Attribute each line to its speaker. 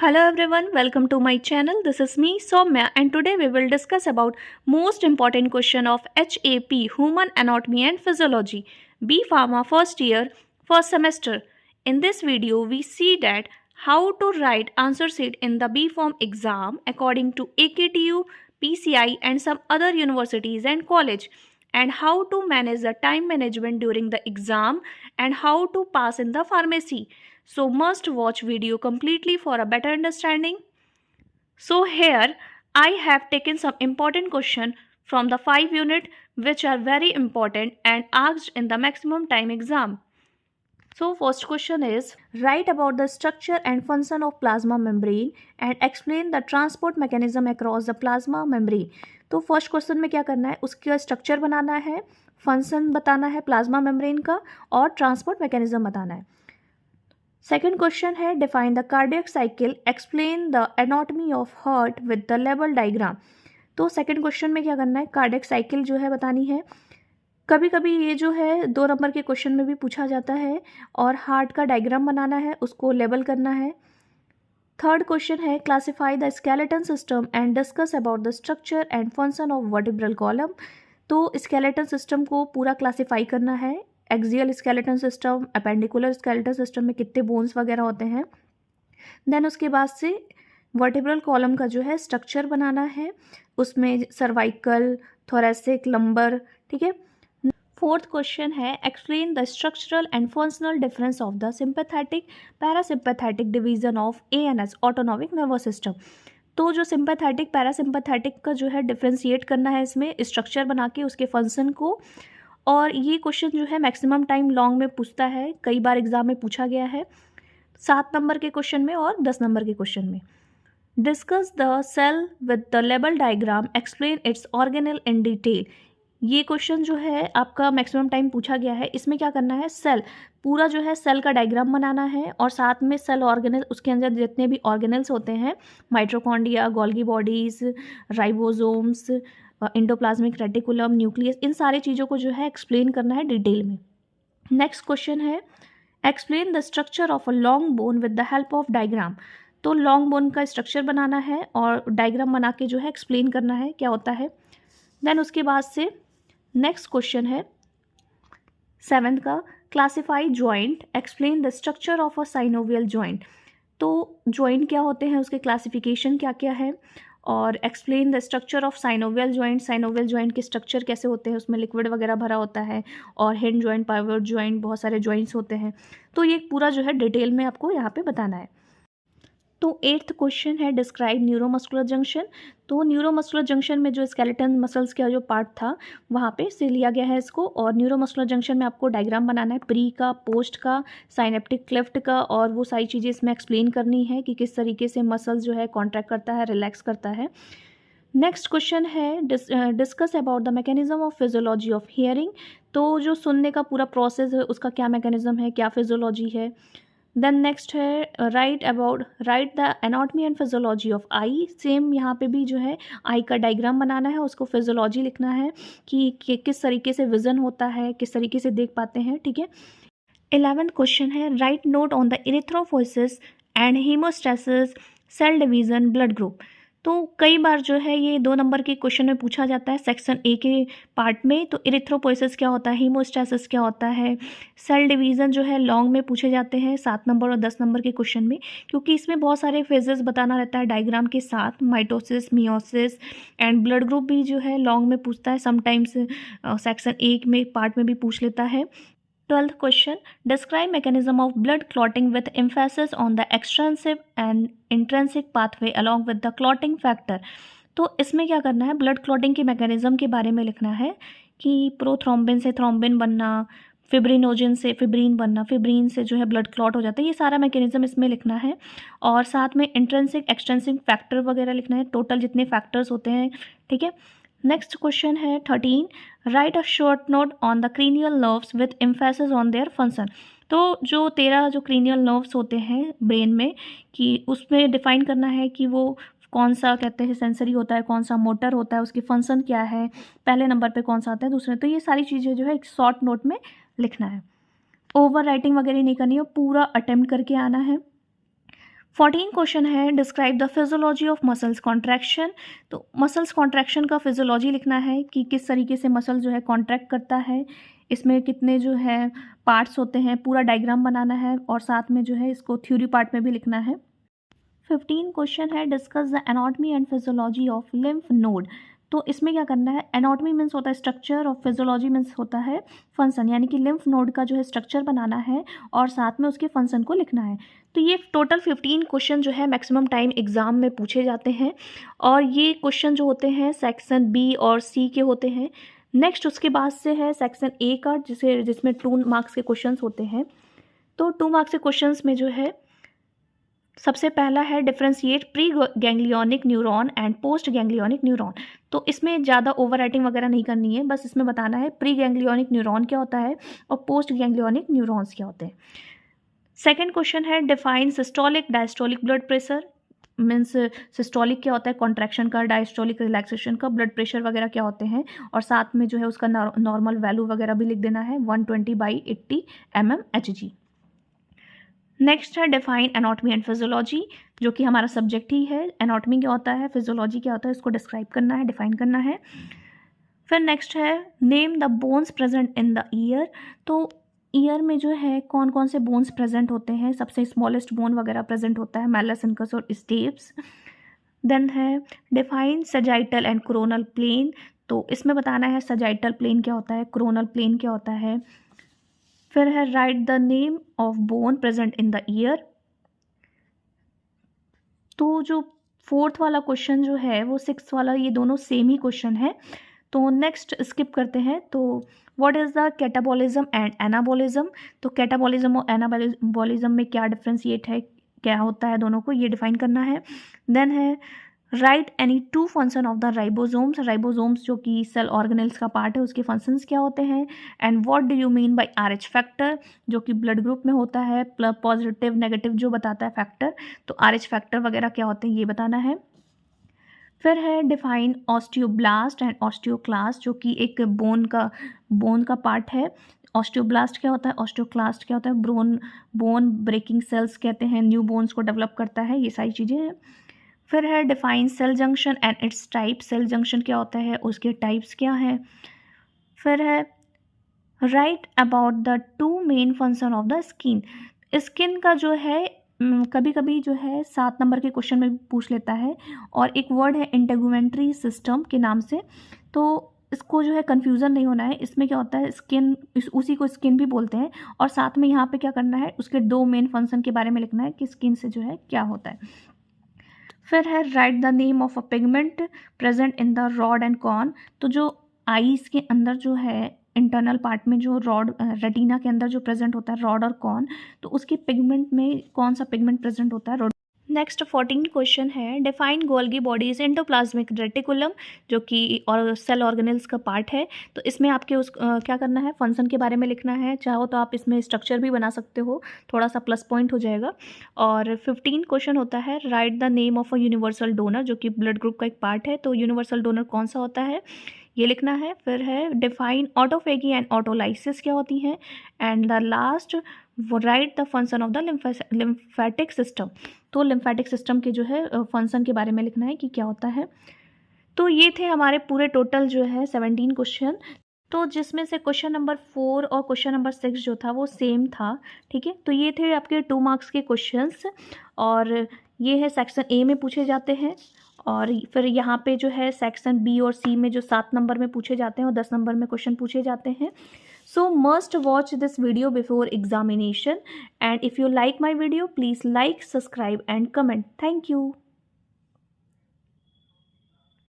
Speaker 1: Hello everyone, welcome to my channel. This is me Soumya and today we will discuss about most important question of HAP Human Anatomy and Physiology B Pharma first year first semester. In this video we see that how to write answer sheet in the B Pharm exam according to AKTU, PCI and some other universities and college, and how to manage the time management during the exam and how to pass in the pharmacy. So must watch video completely for a better understanding. So here I have taken some important question from the 5 unit which are very important and asked in the maximum time exam. So first question is write about the structure and function of plasma membrane and explain the transport mechanism across the plasma membrane. तो first question में क्या करना है, उसका structure बनाना है, function बताना है plasma membrane का और ट्रांसपोर्ट मैकेनिज्म बताना है. सेकेंड क्वेश्चन है define the cardiac cycle, explain the anatomy of heart with the level diagram. तो सेकेंड क्वेश्चन में क्या करना है, कार्डियक साइकिल जो है बतानी है. कभी कभी ये जो है 2 नंबर के क्वेश्चन में भी पूछा जाता है और हार्ट का डायग्राम बनाना है, उसको लेबल करना है. थर्ड क्वेश्चन है classify the skeleton system and discuss about the structure and function of vertebral column. तो स्केलेटन सिस्टम को पूरा क्लासिफाई करना है, axial skeleton system, appendicular skeleton system में कितने बोन्स वगैरह होते हैं. देन उसके बाद से वर्टिब्रल कॉलम का जो है स्ट्रक्चर बनाना है, उसमें सर्वाइकल, थोरेसिक, लंबर. ठीक है. फोर्थ क्वेश्चन है explain the structural and functional difference of the sympathetic parasympathetic division of ANS autonomic nervous system. तो जो सिंपैथेटिक पैरासिम्पैथेटिक का जो है डिफ्रेंशिएट करना है इसमें स्ट्रक्चर बना के उसके फंक्शन को. और ये क्वेश्चन जो है मैक्सिमम टाइम लॉन्ग में पूछता है, कई बार एग्जाम में पूछा गया है 7 नंबर के क्वेश्चन में और 10 नंबर के क्वेश्चन में. Discuss the cell with the label diagram, explain its organelle in detail. ये क्वेश्चन जो है आपका मैक्सिमम टाइम पूछा गया है. इसमें क्या करना है, सेल पूरा जो है सेल का डायग्राम बनाना है और साथ में सेल ऑर्गेनल, उसके अंदर जितने भी ऑर्गेनल्स होते हैं, mitochondria, Golgi bodies, ribosomes, endoplasmic reticulum, nucleus, इन सारी चीज़ों को जो है एक्सप्लेन करना है डिटेल में. नेक्स्ट क्वेश्चन है explain the structure of a long bone with the help of diagram. तो लॉन्ग बोन का स्ट्रक्चर बनाना है और डायग्राम बना के जो है एक्सप्लेन करना है क्या होता है. देन उसके बाद से नेक्स्ट क्वेश्चन है 7th का classify joint, explain the structure of a synovial joint. तो जॉइंट क्या होते हैं, उसके क्लासिफिकेशन क्या क्या है और explain the structure of synovial joint. Synovial joint के स्ट्रक्चर कैसे होते हैं, उसमें लिक्विड वगैरह भरा होता है और हिंज जॉइंट, पाइवोट जॉइंट, बहुत सारे जॉइंट्स होते हैं. तो ये पूरा जो है डिटेल में आपको यहाँ पे बताना है. तो 8th क्वेश्चन है डिस्क्राइब न्यूरोमस्कुलर जंक्शन. तो न्यूरोमस्कुलर जंक्शन में जो स्केलेटन मसल्स का जो पार्ट था वहाँ पे से लिया गया है इसको. और न्यूरोमस्कुलर जंक्शन में आपको डायग्राम बनाना है प्री का, पोस्ट का, साइनेप्टिक क्लेफ्ट का, और वो सारी चीज़ें इसमें एक्सप्लेन करनी है कि किस तरीके से मसल्स जो है कॉन्ट्रैक्ट करता है, रिलैक्स करता है. नेक्स्ट क्वेश्चन है discuss about the mechanism of physiology of hearing. तो जो सुनने का पूरा प्रोसेस है उसका क्या मैकेनिज्म है, क्या फिजियोलॉजी है. देन नेक्स्ट है right the anatomy and physiology of I. Same यहाँ पे भी जो है आई का डायग्राम बनाना है, उसको फिजियोलॉजी लिखना है कि किस तरीके से विजन होता है, किस तरीके से देख पाते हैं. ठीक है. 11th क्वेश्चन है write note on the erythropoiesis and haemostasis, cell division, blood group. तो कई बार जो है ये 2 नंबर के क्वेश्चन में पूछा जाता है सेक्शन ए के पार्ट में. तो इरिथ्रोपोइसिस क्या होता है, हीमोस्टैसिस क्या होता है, सेल डिवीज़न जो है लॉन्ग में पूछे जाते हैं 7 नंबर और 10 नंबर के क्वेश्चन में, क्योंकि इसमें बहुत सारे फेजेस बताना रहता है डायग्राम के साथ, mitosis, meiosis and blood group भी जो है लॉन्ग में पूछता है, समटाइम्स सेक्शन ए में पार्ट में भी पूछ लेता है. 12th question describe mechanism of blood clotting with emphasis on the extrinsic and intrinsic pathway along with the clotting factor. तो इसमें क्या करना है, ब्लड क्लॉटिंग के मैकेनिज्म के बारे में लिखना है कि प्रोथ्रोम्बिन से थ्रोम्बिन बनना, फिब्रिनोजन से फिब्रीन बनना, फिब्रीन से जो है ब्लड क्लॉट हो जाता है, ये सारा मैकेनिज्म इसमें लिखना है. और साथ में इंट्रेंसिक एक्सट्रेंसिक फैक्टर वगैरह लिखना है, टोटल जितने फैक्टर्स होते हैं. ठीक है. नेक्स्ट क्वेश्चन है 13 right a short note on the cranial nerves with emphasis on their function. तो जो 13 जो क्रीनियल नर्व्स होते हैं ब्रेन में, कि उसमें डिफाइन करना है कि वो कौन सा कहते हैं सेंसरी होता है, कौन सा मोटर होता है, उसकी फंक्शन क्या है, पहले नंबर पे कौन सा आता है, दूसरे. तो ये सारी चीज़ें जो है एक शॉर्ट नोट में लिखना है. ओवर राइटिंग वगैरह नहीं करनी है, पूरा अटेम्प्ट करके आना है. 14 क्वेश्चन है describe the physiology of muscles contraction. तो मसल्स कॉन्ट्रैक्शन का फिजियोलॉजी लिखना है कि किस तरीके से मसल जो है कॉन्ट्रैक्ट करता है, इसमें कितने जो है पार्ट्स होते हैं, पूरा डायग्राम बनाना है और साथ में जो है इसको थ्योरी पार्ट में भी लिखना है। 15 क्वेश्चन है discuss the anatomy and physiology of lymph node. तो इसमें क्या करना है, एनाटॉमी मीन्स होता है स्ट्रक्चर और फिजियोलॉजी मीन्स होता है फंक्शन, यानी कि लिम्फ नोड का जो है स्ट्रक्चर बनाना है और साथ में उसके फंक्शन को लिखना है। तो ये टोटल 15 क्वेश्चन जो है मैक्सिमम टाइम एग्जाम में पूछे जाते हैं और ये क्वेश्चन जो होते हैं सेक्शन बी और सी के होते हैं। नेक्स्ट उसके बाद से है सेक्शन ए का जिसमें 2 मार्क्स के क्वेश्चंस होते हैं। तो 2 मार्क्स के क्वेश्चंस में जो है सबसे पहला है differentiate pre ganglionic neuron and post ganglionic neuron. तो इसमें ज़्यादा ओवर राइटिंग वगैरह नहीं करनी है, बस इसमें बताना है प्री गैंग्लियोनिक न्यूरॉन क्या होता है और पोस्ट गैंग्लियोनिक न्यूरॉन्स क्या होते हैं। सेकेंड क्वेश्चन है define systolic diastolic blood pressure, means systolic क्या होता है कॉन्ट्रैक्शन का, डायस्टोलिक रिलैक्सेशन का, ब्लड प्रेशर वगैरह क्या होते हैं और साथ में जो है उसका नॉर्मल वैल्यू वगैरह भी लिख देना है 120/80 mmHg। नेक्स्ट है डिफाइन एनाटॉमी एंड फिजियोलॉजी, जो कि हमारा सब्जेक्ट ही है। एनाटॉमी क्या होता है, फिजियोलॉजी क्या होता है, इसको डिस्क्राइब करना है, डिफाइन करना है। फिर नेक्स्ट है name the bones present in the year. तो ईयर में जो है कौन कौन से बोन्स प्रेजेंट होते हैं, सबसे स्मॉलेस्ट बोन वगैरह प्रेजेंट होता है मैलस, इनकस और स्टेप्स। देन है define sagittal and coronal plane. तो इसमें बताना है सजाइटल प्लेन क्या होता है, कोरोनल प्लेन क्या होता है। फिर है right the name of bone present in the year. तो जो 4th वाला क्वेश्चन जो है वो 6th वाला, ये दोनों सेम ही क्वेश्चन है, तो नेक्स्ट स्किप करते हैं। तो what is the catabolism and anabolism. तो कैटाबॉलिज्म और एनाबॉलिज्म में क्या डिफ्रेंशिएट है, क्या होता है दोनों को, ये डिफाइन करना है। देन है right any 2 function of the ribosomes. Ribosomes जो कि सेल ऑर्गेनेल्स का पार्ट है, उसके फंक्शंस क्या होते हैं। And what do you mean by RH factor, जो कि ब्लड ग्रुप में होता है, पॉजिटिव नेगेटिव जो बताता है फैक्टर, तो RH फैक्टर वगैरह क्या होते हैं ये बताना है। फिर है डिफाइन ऑस्टियोब्लास्ट एंड ऑस्टियोक्लास्ट, जो कि एक बोन का पार्ट है। ऑस्टियोब्लास्ट क्या होता है, ऑस्टियोक्लास्ट क्या होता है, बोन ब्रेकिंग सेल्स कहते हैं, न्यू बोन्स को डेवलप करता है, ये सारी चीज़ें हैं। फिर है define cell junction and its type. Cell junction क्या होता है, उसके टाइप्स क्या है। फिर है write about the 2 main function of the skin. Skin का जो है कभी कभी जो है 7 नंबर के क्वेश्चन में भी पूछ लेता है, और एक वर्ड है इंटेगुमेंट्री सिस्टम के नाम से, तो इसको जो है कन्फ्यूज़न नहीं होना है। इसमें क्या होता है, स्किन, उसी को स्किन भी बोलते हैं, और साथ में यहाँ पे क्या करना है, उसके 2 मेन फंक्शन के बारे में लिखना है कि स्किन से जो है क्या होता है। फिर है right the name of a pigment present in the rod and corn. तो जो आईज के अंदर जो है इंटरनल पार्ट में जो रॉड रेटिना के अंदर जो प्रेजेंट होता है रॉड और कॉर्न, तो उसके पिगमेंट में कौन सा पिगमेंट प्रेजेंट होता है, रॉड। नेक्स्ट 14 क्वेश्चन है define Golgi bodies endoplasmic reticulum, जो कि और सेल ऑर्गेनेल्स का पार्ट है। तो इसमें आपके क्या करना है, फंक्शन के बारे में लिखना है, चाहो तो आप इसमें स्ट्रक्चर भी बना सकते हो, थोड़ा सा प्लस पॉइंट हो जाएगा। और 15 क्वेश्चन होता है right the name of a universal donor, जो कि ब्लड ग्रुप का एक पार्ट है, तो यूनिवर्सल डोनर कौन सा होता है ये लिखना है। फिर है डिफाइन ऑटोफेगी एंड ऑटोलाइसिस क्या होती हैं। And the last right the function of the lymphatic system. तो लिम्फेटिक सिस्टम के जो है फंक्शन के बारे में लिखना है कि क्या होता है। तो ये थे हमारे पूरे टोटल जो है 17 क्वेश्चन, तो जिसमें से क्वेश्चन नंबर 4 और क्वेश्चन नंबर 6 जो था वो सेम था, ठीक है। तो ये थे आपके 2 मार्क्स के क्वेश्चंस, और ये है सेक्शन ए में पूछे जाते हैं, और फिर यहाँ पे जो है सेक्शन बी और सी में जो 7 नंबर में पूछे जाते हैं और 10 नंबर में क्वेश्चन पूछे जाते हैं। So must watch this video before examination, and if you like my video, please like, subscribe and comment. Thank you.